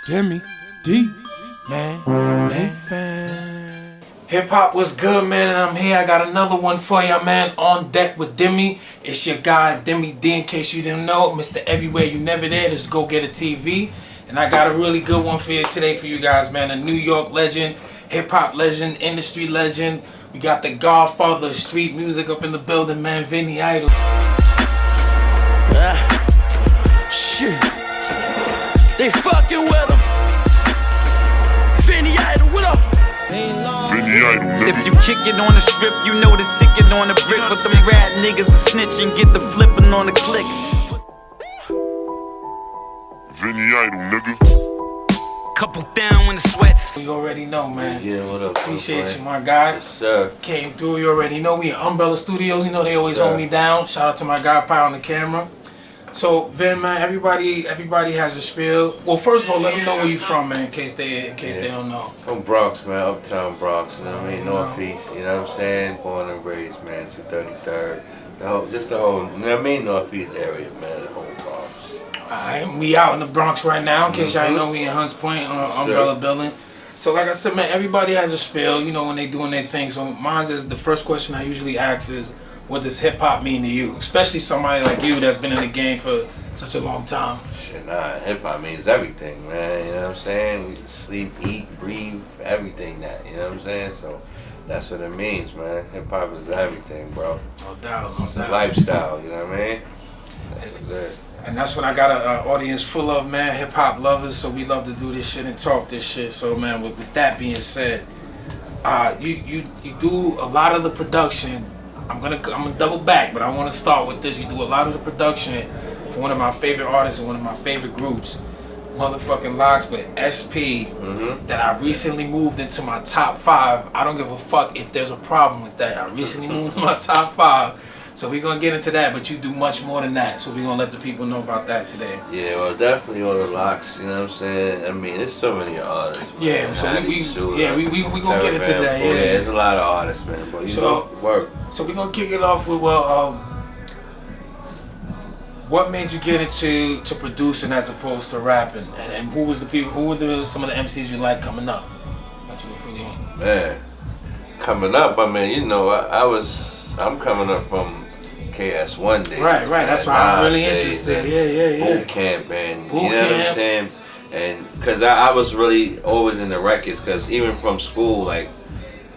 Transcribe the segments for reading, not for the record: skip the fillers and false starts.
Deme D, man. Hip hop was good, man, and I'm here. I got another one for ya, man. On Deck with Deme. It's your guy, Deme D. In case you didn't know, Mr. Everywhere You Never There. This is DagogetaTv, and I got a really good one for you today for you guys, man. A New York legend, hip hop legend, industry legend. We got the godfather of street music up in the building, man. Vinny Idol. Shit. They fucking with him. Vinny Idol, what up? Vinny Idol, nigga. If you kick it on the strip, you know the ticket on the brick. But them rat niggas are snitching, get the flipping on the click. Vinny Idol, nigga. Couple down when the sweats. You already know, man. Yeah, what up? Appreciate you, my guy. Yes, sir. Came through, you already know. We in Umbrella Studios, you know they always hold me down. Shout out to my guy Pie on the camera. So Vin, man, everybody has a spiel. Well, first of all, let me know where you from, man, in case they don't know. I'm Bronx, man, uptown Bronx, you know what I mean? Northeast, you know what I'm saying? Born and raised, man, 233rd. Just the whole, you know what I mean? Northeast area, man, the whole Bronx. Alright, we out in the Bronx right now, in case y'all know we in Hunts Point on Umbrella Building. So like I said, man, everybody has a spiel, you know, when they doing their thing. So mine is, the first question I usually ask is, what does hip hop mean to you? Especially somebody like you that's been in the game for such a long time. Shit, nah, hip hop means everything, man, you know what I'm saying? We sleep, eat, breathe, everything that, you know what I'm saying? So that's what it means, man. Hip hop is everything, bro. No doubt, It's a lifestyle, you know what I mean? That's what it is. And that's what I got an audience full of, man, hip hop lovers. So we love to do this shit and talk this shit. So man, with that being said, you do a lot of the production. I'm gonna double back, but I want to start with this. You do a lot of the production for one of my favorite artists and one of my favorite groups, motherfucking Locks, but SP, that I recently moved into my top 5. I don't give a fuck if there's a problem with that. I recently moved to my top 5. So we're going to get into that, but you do much more than that. So we're going to let the people know about that today. Yeah, well, definitely on the Locks, you know what I'm saying? I mean, there's so many artists, man. Yeah, so we going to get into that. Yeah, there's a lot of artists, man, but you know, work. So we're going to kick it off with, what made you get into producing as opposed to rapping? And who were some of the MCs you like coming up? Man, coming up, I mean, you know, I'm coming up from KS1 days. Right, that's why I'm really interested. Yeah. Boot camp, and you know what I'm saying? And because I was really always in the records, because even from school, like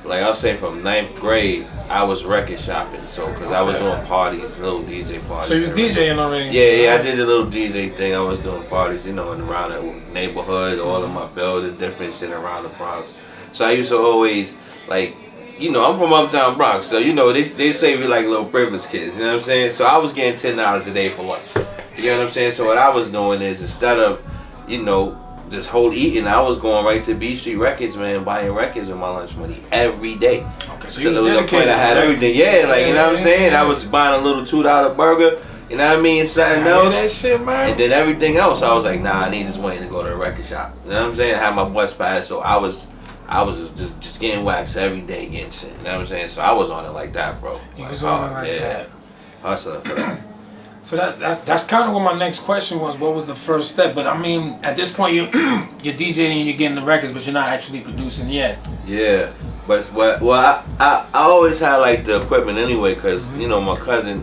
I'll say from 9th grade, I was record shopping. So, because I was doing parties, little DJ parties. So you was DJing already? Yeah, I did a little DJ thing. I was doing parties, you know, around the neighborhood, all in my building, different shit around the Bronx. So I used to always, like, you know, I'm from uptown Bronx, so you know they say we like little privileged kids, you know what I'm saying? So I was getting $10 a day for lunch. You know what I'm saying? So what I was doing is, instead of, you know, this whole eating, I was going right to B Street Records, man, buying records with my lunch money every day. Okay, so there was a point I had everything. Yeah, like, you know what I'm saying? I was buying a little $2 burger, you know what I mean, something else. That shit, man. And then everything else, I was like, nah, I need this money to go to a record shop. You know what I'm saying? I had my bus pass, so I was just getting waxed every day, getting shit. You know what I'm saying? So I was on it like that, bro. You was on it like that. Hustling for that. So that's kind of what my next question was. What was the first step? But I mean, at this point, you're DJing and you're getting the records, but you're not actually producing yet. Yeah, but I always had like the equipment anyway, cause you know my cousin,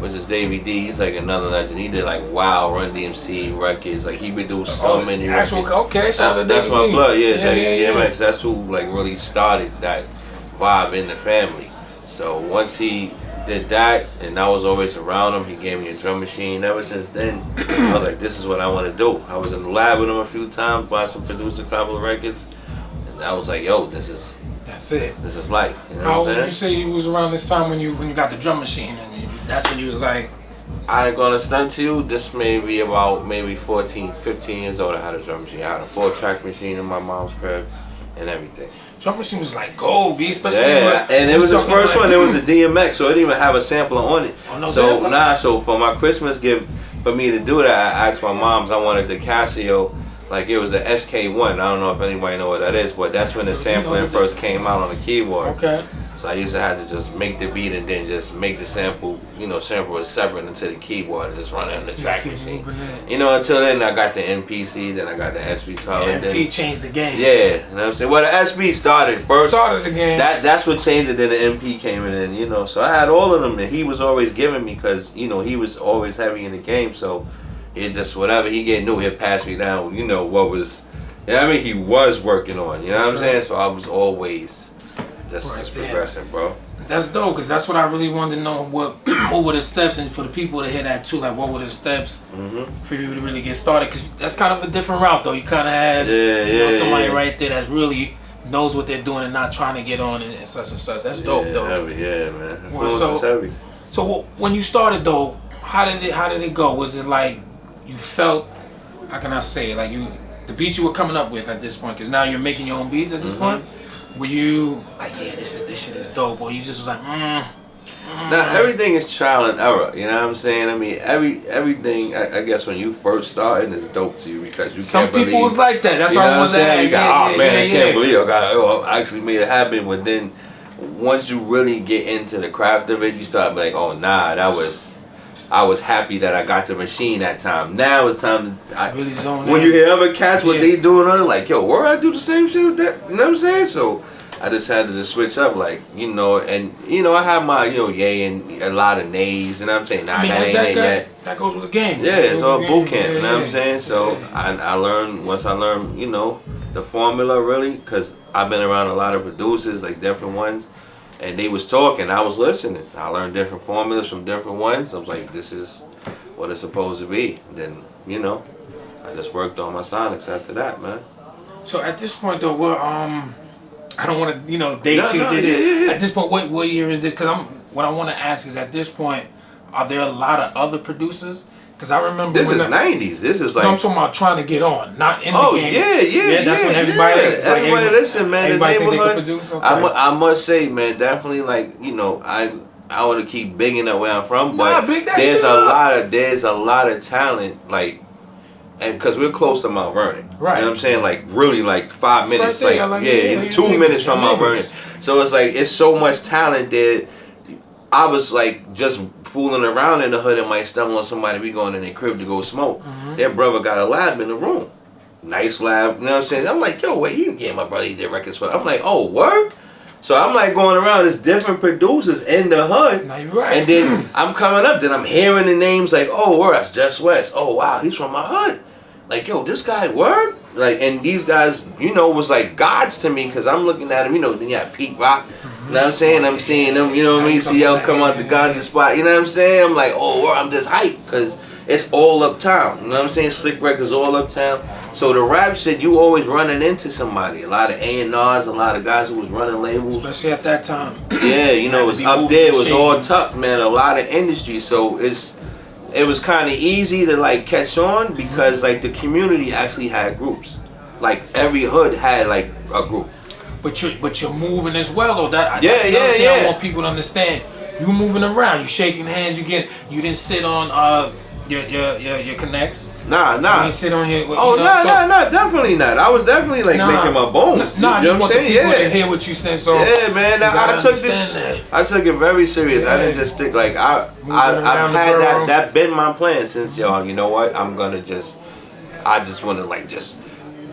which is Deme D, he's like another legend. He did like Run DMC records. Like he produced so many records. Okay, so that's my blood. Yeah. That's who like really started that vibe in the family. So once he did that, and I was always around him, he gave me a drum machine. Ever since then, I was like, this is what I want to do. I was in the lab with him a few times, watched him produce a couple of records, and I was like, yo, that's it. This is life. You know How old would you say you was around this time when you got the drum machine? I mean, that's when you was like, I ain't gonna stunt to you, this may be about 14, 15 years old. I had a drum machine. I had a 4-track machine in my mom's crib and everything. Drum machine was like gold, B, especially and it was the first one. It was a DMX, so it didn't even have a sampler on it. Oh, no so sampler? So for my Christmas gift, for me to do that, I asked my moms. I wanted the Casio, like it was a SK1. I don't know if anybody know what that is, but that's when the sampling first came out on the keyboard. Okay. So I used to have to just make the beat and then just make the sample, sample was separate into the keyboard and just running on the Just track keep machine. moving it. Until then I got the MPC, then I got the SB12. Yeah, and then, MP changed the game. yeah, you know what I'm saying? Well, the SB started first. Started the game. That's what changed it. Then the MP came in, so I had all of them, and he was always giving me because he was always heavy in the game. So it just whatever he knew, he'd pass me down. What was, he was working on. You know what I'm saying? So I was always just progressing, bro. That's dope, because that's what I really wanted to know. What were the steps, and for the people to hear that too, like what were the steps for you to really get started? Because that's kind of a different route, though. You kind of had somebody right there that really knows what they're doing and not trying to get on and such and such. That's dope, though. Heavy, yeah, man. Well, Influence is heavy. So when you started, though, how did it go? Was it like you felt? How can I say it? Like the beats you were coming up with at this point, because now you're making your own beats at this point. Were you like, yeah, this shit is dope, or you just was like, Now everything is trial and error. You know what I'm saying? I mean, everything. I guess when you first starting is dope to you because you some can't believe. people was like that. That's why I wanted to ask. You got, I can't believe I actually made it happen. But then once you really get into the craft of it, you start like, oh nah, I was happy that I got the machine that time. Now it's time to really zone when in. you hear other cats what they doing on it, like, yo, where I do the same shit with that? You know what I'm saying? So I just had to just switch up, like, and I have my, yay and a lot of nays, and I'm saying, nah, I ain't it yet. That goes with the game. Yeah, it's all boot camp, you know what I'm saying? So I learned, once I learned, the formula really, because I've been around a lot of producers, like different ones, and they was talking, I was listening. I learned different formulas from different ones. I was like, this is what it's supposed to be. And then, I just worked on my sonics after that, man. So at this point, though, what I don't want to, date you. Yeah. At this point, what year is this? Because what I want to ask is, at this point, are there a lot of other producers? Because I remember this is 90s. This is like I'm talking about trying to get on, not in the game. Yeah. That's when everybody. It's like everybody listen, man. Everybody the think they neighborhood. can produce. Okay. I must say, man, definitely like I want to keep bigging up where I'm from, but there's a lot of talent, like, and because we're close to Mount Vernon, right? You know what I'm saying? Like really, like 5 minutes, right there, like 2 minutes from Mount Vernon. So it's like it's so much talent there. I was like just fooling around in the hood and might stumble on somebody. We going in their crib to go smoke. Their brother got a lab in the room, nice lab. You know what I'm saying? I'm like, yo, wait, my brother he did records for. I'm like, oh, word. So I'm like going around, there's different producers in the hood. No, you're right. And then I'm coming up, then I'm hearing the names like, oh, word, that's Just West. Oh, wow, he's from my hood. Like, yo, this guy, word? Like, and these guys, was like gods to me because I'm looking at him, then you have Pete Rock. You know what I'm saying? I'm seeing them, you know what I mean? CL come out the ganja spot, you know what I'm saying? I'm like, oh, word, I'm just hyped because it's all uptown. You know what I'm saying? Slick Records all uptown. So the rap shit, you always running into somebody. A lot of A&Rs, a lot of guys who was running labels. Especially at that time. Yeah, it was up there. It was all tucked, man. A lot of industry. So it was kind of easy to like catch on because like the community actually had groups. Like every hood had like a group. But you're moving as well, though. That's yeah. I want people to understand. You moving around. You shaking hands. You didn't sit on your connects. Nah. You didn't sit on your. Oh, no, definitely not. I was definitely like making my bones. Nah, you know what I'm saying? Yeah. To hear what you said. So yeah, man. I took this. I took it very serious. I didn't just stick like I've had that been my plan since y'all. You know what? I just want to like just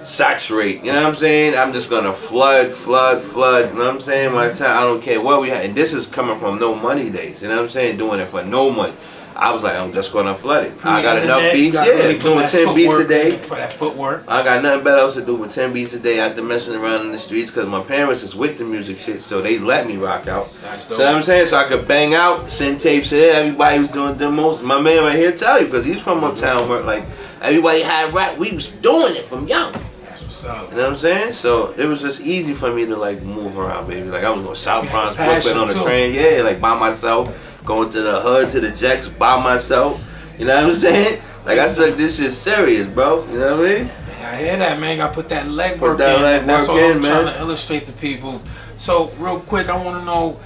saturate, you know what I'm saying? I'm just gonna flood, you know what I'm saying? My time, I don't care what we had, and this is coming from no money days, you know what I'm saying? Doing it for no money. I was like, I'm just gonna flood it. I got enough beats, doing 10 beats a day. For that footwork. I got nothing better else to do with 10 beats a day after messing around in the streets because my parents is with the music shit, so they let me rock out. So what I'm saying? So I could bang out, send tapes in. Everybody was doing demos. My man right here tell you, because he's from uptown where like everybody had rap. We was doing it from young. That's what's up. You know what I'm saying? So it was just easy for me to like move around, baby. Like I was going South Bronx, Brooklyn on the train, like by myself. Going to the hood, to the Jacks by myself. You know what I'm saying? Like I took this shit serious, bro. You know what I mean? I hear that, man. Gotta put that legwork in. That's all I'm trying to illustrate to people. So real quick, I want to know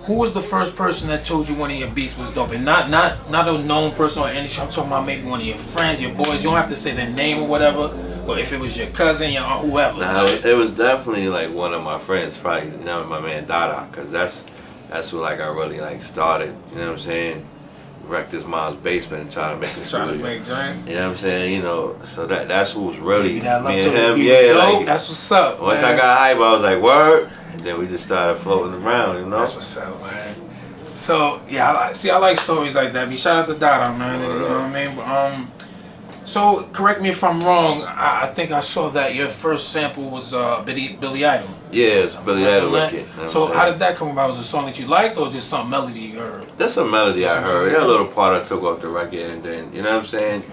who was the first person that told you one of your beats was dope, and not a known person or anything. I'm talking about maybe one of your friends, your boys. You don't have to say their name or whatever. But if it was your cousin, your aunt, whoever. Nah, it was definitely like one of my friends, probably my man Dada, because that's what like I really like started. You know what I'm saying? wrecked his mom's basement and trying to make a Trying to studio. make joints. You know what I'm saying? You know, so that's who was really That me love and to him. the Yeah, dope. like That's what's up. once man. I got hype, I was like, word. And then we just started floating around, you know? That's what's up, man. So yeah, I like stories like that. Shout out to Dada, man. You know what I mean? But, so correct me if I'm wrong. I think I saw that your first sample was Billy Idol. Yeah, it's Billy Idol record. You know So what I'm how saying? did that come about? Was it a song that you liked, or just some melody you heard? That's a melody Just I some heard. shit. That little part I took off the record, and then, you know what I'm saying?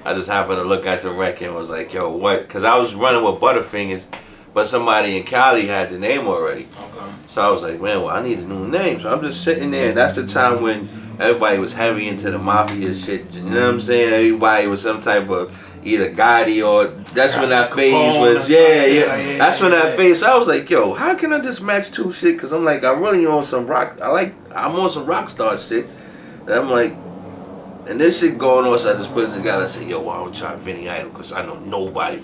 I just happened to look at the record and was like, yo, what? Because I was running with Butterfingers, but somebody in Cali had the name already. Okay. So I was like, man, well, I need a new name. So I'm just sitting there. And that's the time when everybody was heavy into the mafia shit. You know what I'm saying? Everybody was some type of either Gotti or that's when that phase was. Yeah. That's when that phase. So I was like, yo, how can I just match two shit? Because I'm like, I really on some rock. I'm on some rock star shit. And I'm like, and this shit going on. So I just put it together. I said, yo, why don't we try Vinny Idol? Because I know nobody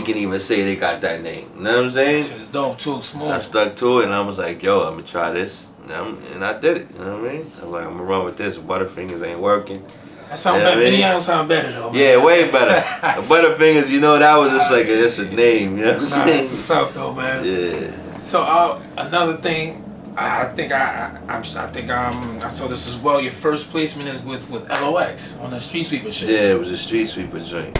can even say they got that name. You know what I'm saying? Shit is dope too, smooth. I stuck to it and I was like, yo, I'm gonna try this. And I did it. You know what I mean? I'm like, I'm gonna run with this. Butterfingers ain't working. That sound Yeah, better. I mean- Vinny Idol sound better though. Man. Yeah, way better. Butterfingers, you know, that was just like just a name. You know what I'm Nah, saying? that's what's up though, man. Yeah. So another thing, I saw this as well. Your first placement is with LOX on the Street Sweeper shit. Yeah, it was a street sweeper joint.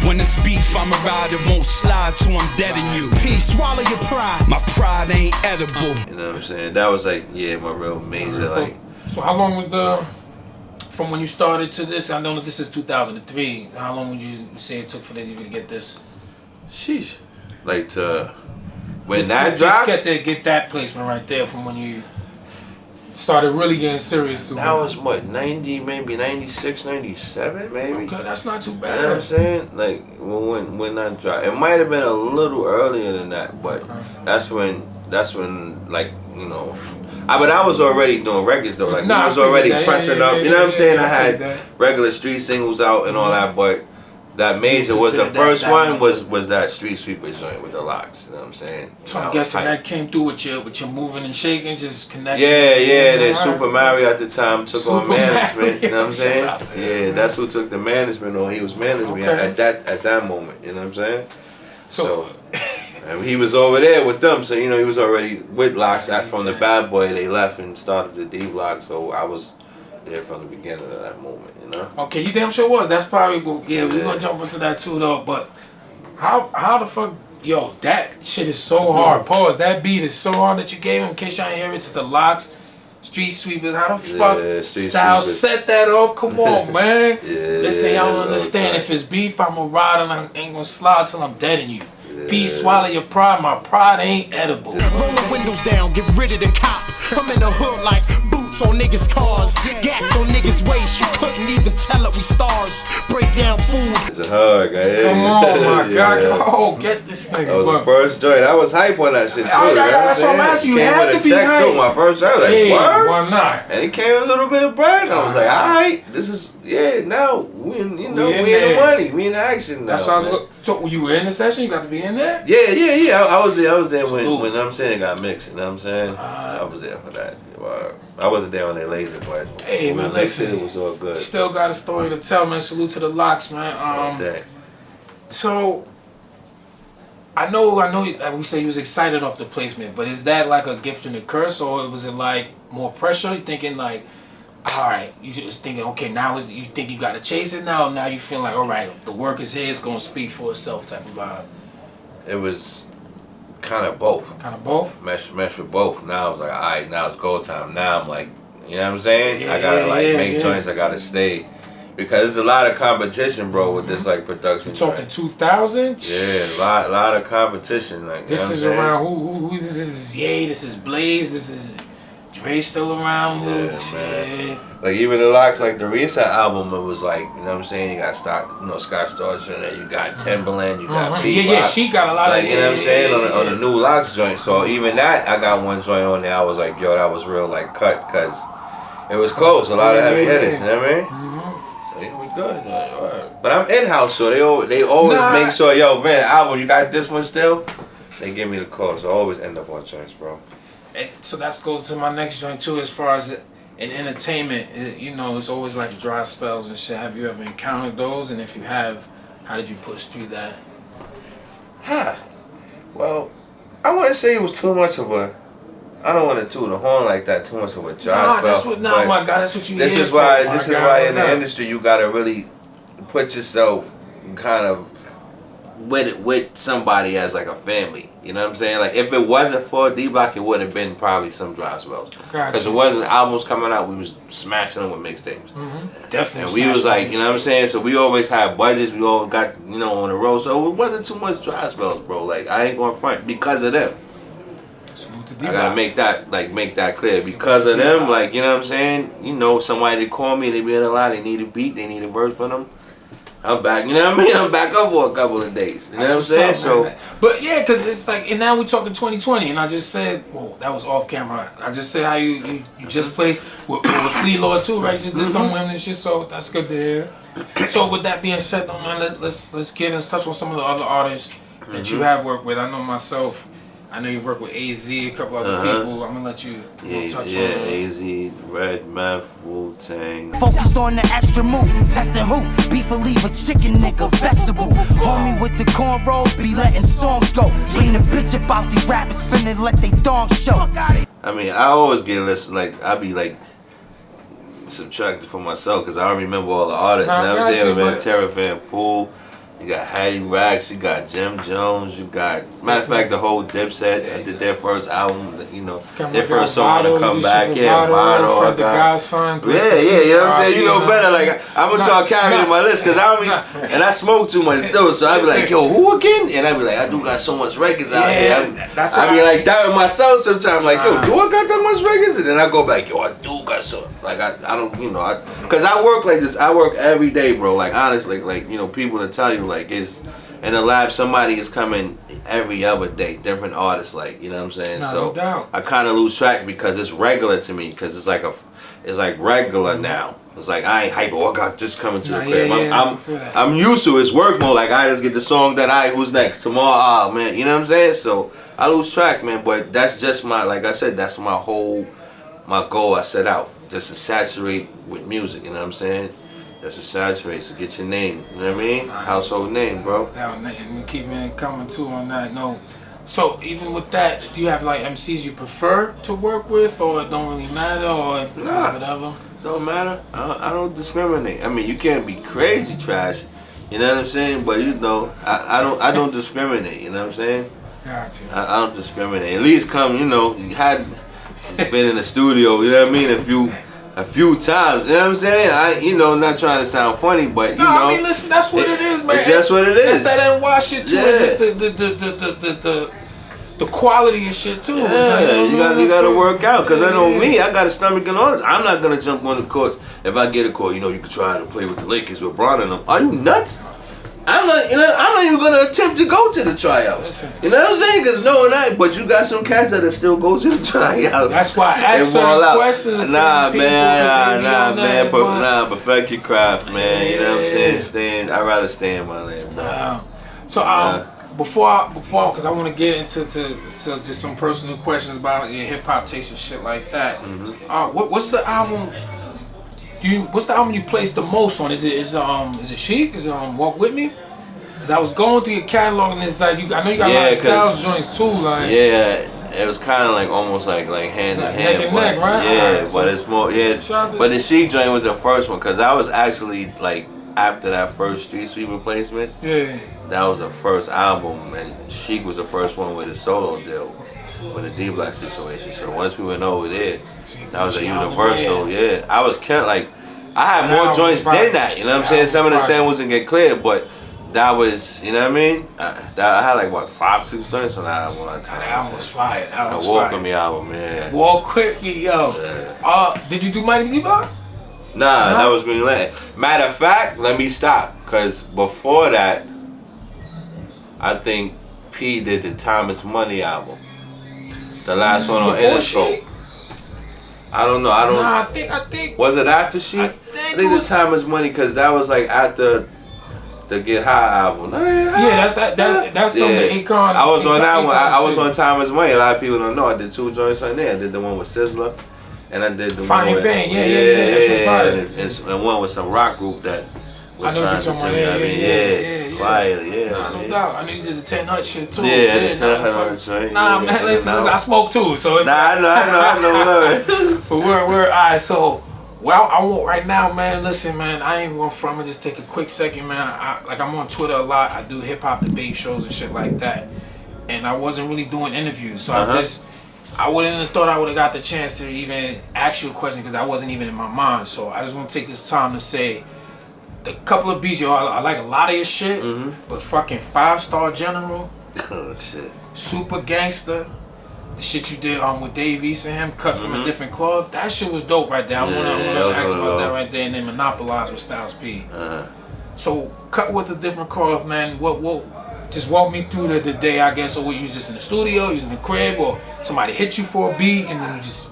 When it's beef, I'm a rider, won't slide till I'm dead in you. Peace, swallow your pride. My pride ain't edible. You know what I'm saying? That was like, yeah, my real major, like, So how long was from when you started to this? I know that this is 2003. How long would you say it took for them to get this? sheesh. Like to, when Just that dropped, get that placement right there from when you started really getting serious. that was what, 90, maybe 96, 97, maybe? Okay, that's not too You know what I'm bad. saying? Like when I dropped, it might have been a little earlier than that, but that's when like, you know, but I was already doing records though. Like Nah, I was I figured already that. pressing Yeah, up. You know what I'm saying? I I had figured that. regular street singles out and all that, but that major was the considered first that one was- was that Street Sweeper joint with the locks. You know what I'm saying? So That I'm was guessing hype. that came through with your moving and shaking, just connecting. Yeah, and then Alright. Super Mario at the time took on Super management. You know what I'm Mario. saying? Shout out to him, Yeah, man. that's who took the management on. He was managing me Okay. at that moment. You know what I'm saying? So And he was over there with them, so you know he was already with Locks. From the Bad Boy, they left and started the D Block, so I was there from the beginning of that moment, you know. okay, you damn sure was. That's probably we're gonna jump into that too though. But how the fuck, yo, that shit is so hard. Pause. That beat is so hard that you gave him. In case y'all ain't hear it, it's the Locks, Street Sweepers. How the fuck Street Style Sweepers. set that off? Come on, man. Listen, y'all don't okay. understand. If it's beef, I'm gonna ride and I ain't gonna slide till I'm dead in you. Peace, swallow your pride. My pride ain't edible. Roll the windows down, get rid of the cop. I'm in the hood like boots on niggas' cars, gats on niggas' waist. You couldn't even tell it, we stars. Break down food. It's a hug, eh? Come on, my Yeah. God. Oh, get this nigga. That was the bro. first joint. I was hype on that shit too. Oh, yeah, you know what I'm that's what I'm saying? asking you. Came Had with to a be check hype. too. My first joint, I was like, Hey, what? why not? And it came with a little bit of bread. I was like, alright, this is now we in, you know, We in we in the there. money, we in action now. That's what I was man. going. So you were in the session? You got to be in there? Yeah. I was there Salute. when I'm saying it got mixed. You know what I'm saying? I was there for that. Well, I wasn't there when they laid it, but Hey, when man, they mixed listen. it was all good. Still got a story to tell, man. Salute to the Locks, man. Dang. So I know. Like we say, you was excited off the placement, but is that like a gift and a curse, or was it like more pressure? You thinking like, all right, you just thinking, okay, now is you think you got to chase it now? Now you feel like, all right, the work is here. It's gonna speak for itself, type of vibe. It was kind of both. Kind of both. Mesh with both. Now I was like, alright, now it's go time. Now I'm like, you know what I'm saying? Yeah, I gotta make yeah. joints. I gotta stay because there's a lot of competition, bro, with this like production. You talking joint. 2000? Yeah, a lot of competition. Like This you is know what I'm around who this is Ye, this is Blaze, this is Dre still around. Yeah, Luke, man. shit. Like even the Locks, like the recent album, it was like, you know what I'm saying? You got Scott Storch in there, you got Timberland, you got Beat Yeah, Rock. she got a lot Like, of you know what I'm saying? On the new Locks joint. So even that, I got one joint on there. I was like, yo, that was real like cut because it was close. A lot of heavy hitters. You know what I mean? So yeah, we good. Like, all right. But I'm in house, so they always Nah. make sure, yo, man, album, you got this one still? They give me the call, so I always end up on joints, bro. And so that goes to my next joint too. As far as in entertainment, you know, it's always like dry spells and shit. Have you ever encountered those? And if you have, how did you push through that? Well, I wouldn't say it was too much of a. I don't want to toot the horn like that. Too much of a dry spell. Nah, my God, that's what you. This is why. This is why in the industry you gotta really put yourself kind of with somebody as like a family. You know what I'm saying? Like if it wasn't for D-Block, it would have been probably some dry spells. Because it wasn't albums coming out. We was smashing them with mixtapes. Definitely. And we was like, you know what I'm saying? So we always had budgets. We all got, you know, on the road. So it wasn't too much dry spells, bro. Like I ain't going front because of them. I gotta make that clear. Because of them, like, you know what I'm saying? You know, somebody that call me, they be in a line, they need a beat, they need a verse for them. I'm back, you know what I mean? I'm back up for a couple of days. You know what I'm saying? So, but yeah, because it's like, and now we're talking 2020, and I just said, whoa, that was off camera. I just said how you just placed with Flea Law too, right? You just did some women and shit, so that's good to hear. So with that being said, though, man, let's get in touch with some of the other artists that you have worked with. I know myself. I know you work with AZ, a couple other people. I'm gonna let you touch on AZ, Red, Meth, Wu-Tang. Focused on the extra move, testing who? Beef or leave a chicken nigga, vegetable. Homie with the cornrows, be letting songs go. Bring the bitch about these rappers, finna let they dong show. I mean, I always get listened, like, I be like, subtracted for myself, because I don't remember all the artists. You know what I'm saying? Man, Terra Van Poole. You got Hattie Rax, you got Jim Jones, you got, matter of fact, the whole Dipset. I did their first album, you know, their first song to come back. Yeah, Vado, Godson. Yeah, you know what I'm saying? You know better. Like, I'm going to start carrying my list because I don't mean, and I smoke too much still, so I be like, yo, who again? And I be like, I do got so much records out here. I be like doubting myself sometimes, like, yo, do I got that much records? And then I go back, yo, I do got so. Like, I don't, you know, because I work like this, I work every day, bro. Like, honestly, like, you know, people that tell you, like, it's in the lab, somebody is coming every other day, different artists, like, you know what I'm saying? No doubt. I kind of lose track because it's regular to me, because it's like regular now. It's like I ain't hype. Oh, I got this coming to the crib. I'm used to it. It's work mode. Like, I let's get the song that who's next tomorrow. Oh man, you know what I'm saying? So I lose track, man. But that's just my, like I said, that's my goal I set out, just to saturate with music. You know what I'm saying? Just to saturate, so get your name. You know what I mean? Household name, bro. And we keep it coming too on that note. So even with that, do you have like MCs you prefer to work with, or it don't really matter, or whatever? Don't matter. I don't discriminate. I mean, you can't be crazy trash. You know what I'm saying? But you know, I don't discriminate. You know what I'm saying? Gotcha. I don't discriminate. At least come, you know, you had been in the studio. You know what I mean? A few times. You know what I'm saying? You know, not trying to sound funny, but you know. I mean, listen, that's what it is, man. It's just what it is. That's that NY shit too. Yeah. It's just the quality of shit too. Yeah, you gotta work out. Cause I know me, I got a stomach and all this. I'm not gonna jump on the course. If I get a call, you know, you could try to play with the Lakers with Bron and them. Are you nuts? I'm not even gonna attempt to go to the tryouts. You know what I'm saying? Cause but you got some cats that still go to the tryouts. That's why I ask certain questions. Perfect your craft, man. You know what I'm saying? I'd rather stay in my lane, bro. Before, because I want to get into just some personal questions about your hip hop taste and shit like that. What's the album? What's the album you placed the most on? Is it Chic? Is it Walk With Me? Cause I was going through your catalog and it's like I know you got a lot of Styles joints too, like. Yeah. It was kind of like almost like hand in hand. Neck and neck, right? Yeah, but it's more But the Chic joint was the first one because I was actually like after that first Street Sweep replacement. Yeah. That was the first album, and Chic was the first one with a solo deal with a D-Block situation. So once we went over there, that was a universal. Yeah, I was kind of like, I had more joints than that. You know what I'm saying? Some of the samples didn't get cleared, but that was, you know what I mean? I had like what 5-6 joints on that album. That album was fire. The Walk With Me album, yeah. Walk With Me, yo. Yeah. Did you do Mighty D-Block? Nah, that was Green Lantern. Matter of fact, let me stop, cause before that, I think P did the Thomas Money album. The last one on Interscope. I don't know. Nah, I think. Was it after Chic? I think it was the Thomas Money, cause that was like after The Get High album. Yeah, that's from the Akon. I was on that one. I was shit. on Thomas Wayne. A lot of people don't know. I did 2 joints on there. I did the one with Sizzler, and I did the Fine one with Pain. Yeah. That shit fire. And one with some rock group that was I know signed you're to talking Jimmy. about. Yeah. Quietly, yeah. Nah, no doubt. I know you did the 10 Hut shit too. Yeah, the 10 Hut joint. Nah, man, listen, I smoke too, so it's. Nah, I know. But we're alright. So, well, I want right now, man. Listen, man, I ain't going from it. Just take a quick second, man. I'm on Twitter a lot. I do hip hop debate shows and shit like that, and I wasn't really doing interviews, so I wouldn't have thought I would have got the chance to even ask you a question because that wasn't even in my mind. So I just want to take this time to say. The couple of beats, yo, I like a lot of your shit, but fucking 5-Star General, Oh shit. Super Gangster, the shit you did with Dave East and him, cut from a different cloth, that shit was dope right there. I wanna ask about that right there, and then Monopolize with Styles P. So cut with a different cloth, man. What? Just walk me through the day, I guess, or what you was just in the studio, you was in the crib, or somebody hit you for a beat, and then you just.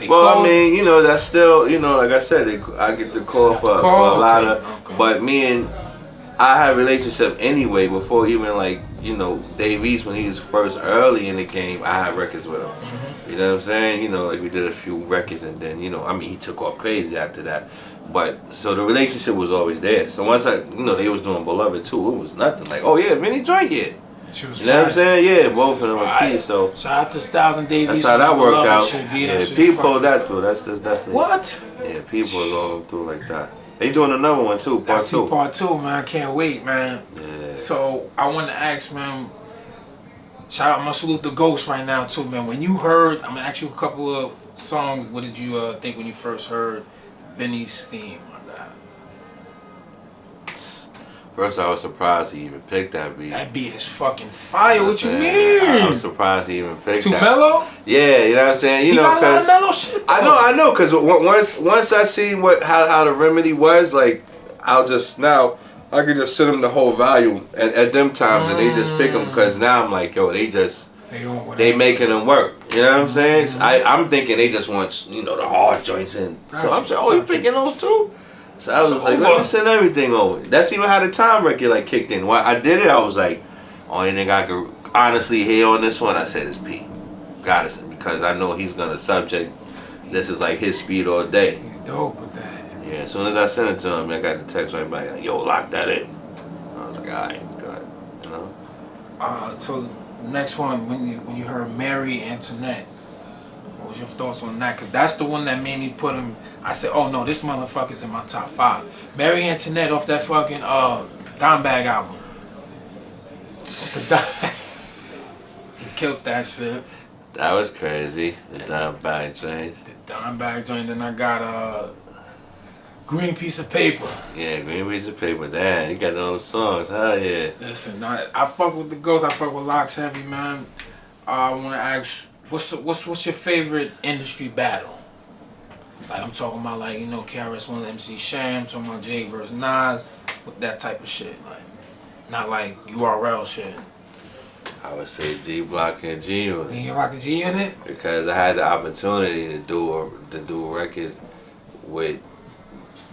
Well, I mean, you know, that's still, you know, like I said, I get the call for a lot of, but me and I had a relationship anyway before even like, you know, Dave East when he was first early in the game, I had records with him. You know what I'm saying? You know, like we did a few records and then, you know, I mean, he took off crazy after that. But, so the relationship was always there. So once you know, they was doing Beloved too, it was nothing. Like, oh yeah, Vinny joint yet. You know what I'm saying? Yeah, both of them are key. So shout out to Styles and Dave East. that's how that worked out. Yeah, people pulled that through. That's definitely. What? Yeah, people are going through like that. They doing another one too, part 2. Part 2, man. I can't wait, man. Yeah. So I want to ask, man. Shout out, I'm gonna salute the Ghost right now too, man. When you heard, I'm gonna ask you a couple of songs. What did you think when you first heard Vinny's theme? First, I was surprised he even picked that beat. That beat is fucking fire. You know what you mean? I was surprised he even picked Too that. mellow? Yeah, you know what I'm saying. You he know, got a lot of mellow shit. Though. I know, because once I seen how the remedy was, like I could just send them the whole volume at them times, and they just pick them because now I'm like, yo, they making them work. You know what I'm saying? I'm thinking they just want, you know, the hard joints in. So I'm saying, oh, you picking those too? So I was like, let me send everything over. That's even how the time record like kicked in. When I did it, I was like, only thing I could honestly hear on this one, I said is P. Godson, because I know he's gonna subject. This is like his speed all day. He's dope with that. Yeah, as soon as I sent it to him, I got the text right back. Like, yo, lock that in. I was like, all right, good. You know. So the next one, when you heard Mary Antoinette, what was your thoughts on that? Because that's the one that made me put him. I said, oh no, this motherfucker's in my top 5. Mary Antoinette off that fucking Dime Bag album. He killed that shit. That was crazy. The Dime Bag joint. The Dime Bag joint. Then I got Green Piece of Paper. Yeah, Green Piece of Paper. Damn, you got all the songs. Hell yeah. Listen, I fuck with the Ghost. I fuck with Locks heavy, man. I want to ask, what's your favorite industry battle? Like I'm talking about, like, you know, KRS-One, MC Sham, talking about Jay versus Nas, with that type of shit. Like, not like URL shit. I would say D Block and G Unit. D Block and G Unit? Because I had the opportunity to do records with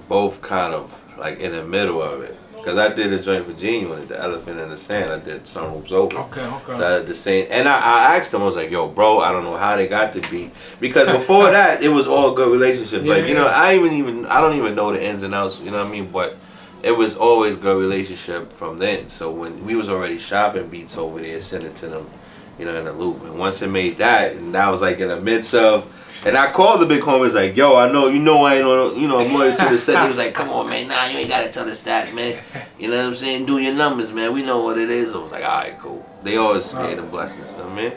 both kind of like in the middle of it. Because I did a joint for G Unit, the Elephant in the Sand. I did Sunroof's Open. Okay. So I did the same, and I asked them, I was like, yo, bro, I don't know how they got the beat. Because before that, it was all good relationships. Yeah, like, you know, I don't even know the ins and outs, you know what I mean? But it was always good relationship from then. So when we was already shopping beats over there, sending to them, you know, in the loop. And once it made that, and that was like in the midst of, and I called the big homies like, yo, I know I ain't on, you know, I'm loyal to the set. He was like, come on, man, nah, you ain't gotta tell us that, man. You know what I'm saying? Do your numbers, man. We know what it is. I was like, all right, cool. They always gave them blessings, you know what I mean?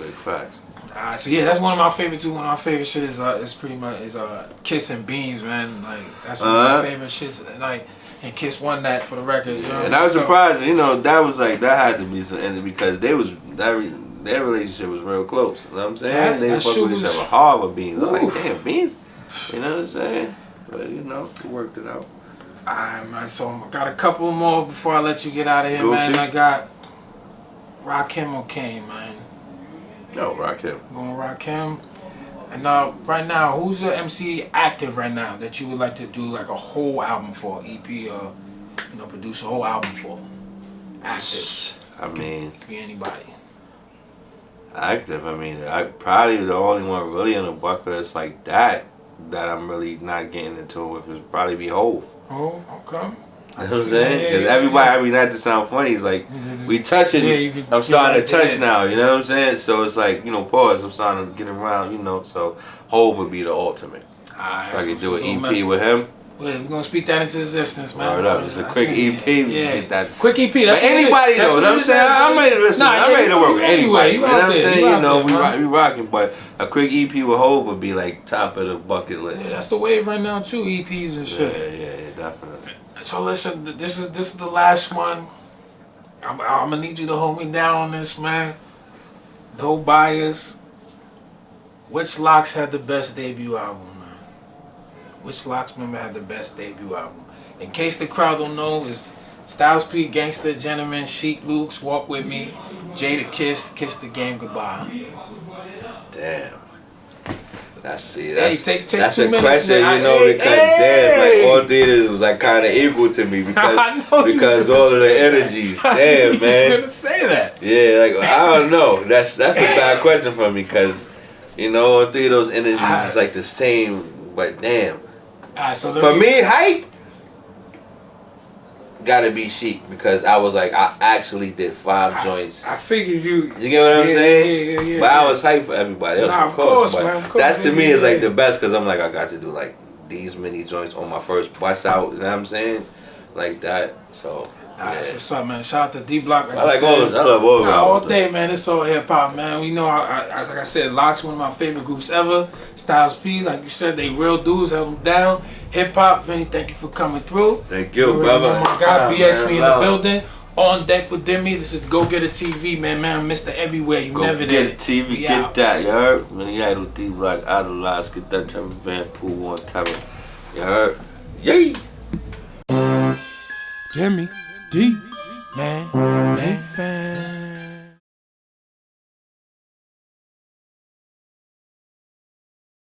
Big facts. So yeah, that's one of my favorite too. One of my favorite shit is pretty much Kiss and Beans, man. Like that's one of my favorite shits. Like, and Kiss won that for the record. You know and I was surprised, you know, that was like, that had to be some ending because their relationship was real close. You know what I'm saying? They fuck with each other hard with Beans. I'm like, damn, Beans. You know what I'm saying? But you know, we worked it out. Alright, man. So I got a couple more before I let you get out of here, man. I got Rakim or Kane, man. No, Rakim. Going Rakim. And right now, who's the MC active right now that you would like to do like a whole album for, EP or produce a whole album for. Active. I mean, Could be anybody. Active. I mean, I probably the only one really on the bucket list like that I'm really not getting into with is probably be Hove. Oh, okay. You know what I'm saying? Because everybody, I mean, not to sound funny, it's like, we touching, I'm starting to touch now, you know what I'm saying? So it's like, pause, I'm starting to get around, so Hove would be the ultimate. Alright, I could do an EP with him. We're gonna speak that into existence, man. Word up, just a quick EP, we get that. Quick EP, that's but anybody though, you know what I'm saying? I'm ready to listen, I'm ready to work with anybody, you know what I'm saying? We rocking, but a quick EP with Hove would be like top of the bucket list. Yeah, that's the wave right now too, EPs and shit. Yeah, definitely. So listen, this is the last one. I'm gonna need you to hold me down on this, man. No bias. Which Locks had the best debut album, man? Which Locks member had the best debut album? In case the crowd don't know, is Styles P, Gangsta, Gentleman, Chic Luke's Walk With Me, Jada Kiss the Game Goodbye. Damn. That's Take that's 2 a minutes, question, man. because damn, like all theaters was like kind of equal to me because all of the energies. Damn, man. He's gonna say that. Yeah, like I don't know. That's a bad question for me because all three of those energies is like the same, but damn. So for me, hype gotta be Chic because I was like I actually did 5 joints. I figured you. You get what I'm saying? Yeah. But I was hyped for everybody else, of course. But man, of course. That's to me is like the best because I'm like I got to do like these many joints on my first bust out. You know what I'm saying? Like that. So. That's what's up, man. Shout out to D Block. I like all of them. I love all of them. All day, man. It's all hip hop, man. We know, like I said, Locks one of my favorite groups ever. Styles P, like you said, they real dudes, held them down. Hip hop, Vinny, thank you for coming through. Thank you, brother. Oh my God, BX me in the building. On Deck Wit Deme. This is GoGetATV, man. Mr. Everywhere. You never did. GoGetATV, get that. You heard? Vinny Idol, D Block, Idolize, get that type of Van Pool one type of. You heard? Yay! Deme D. Man, fan.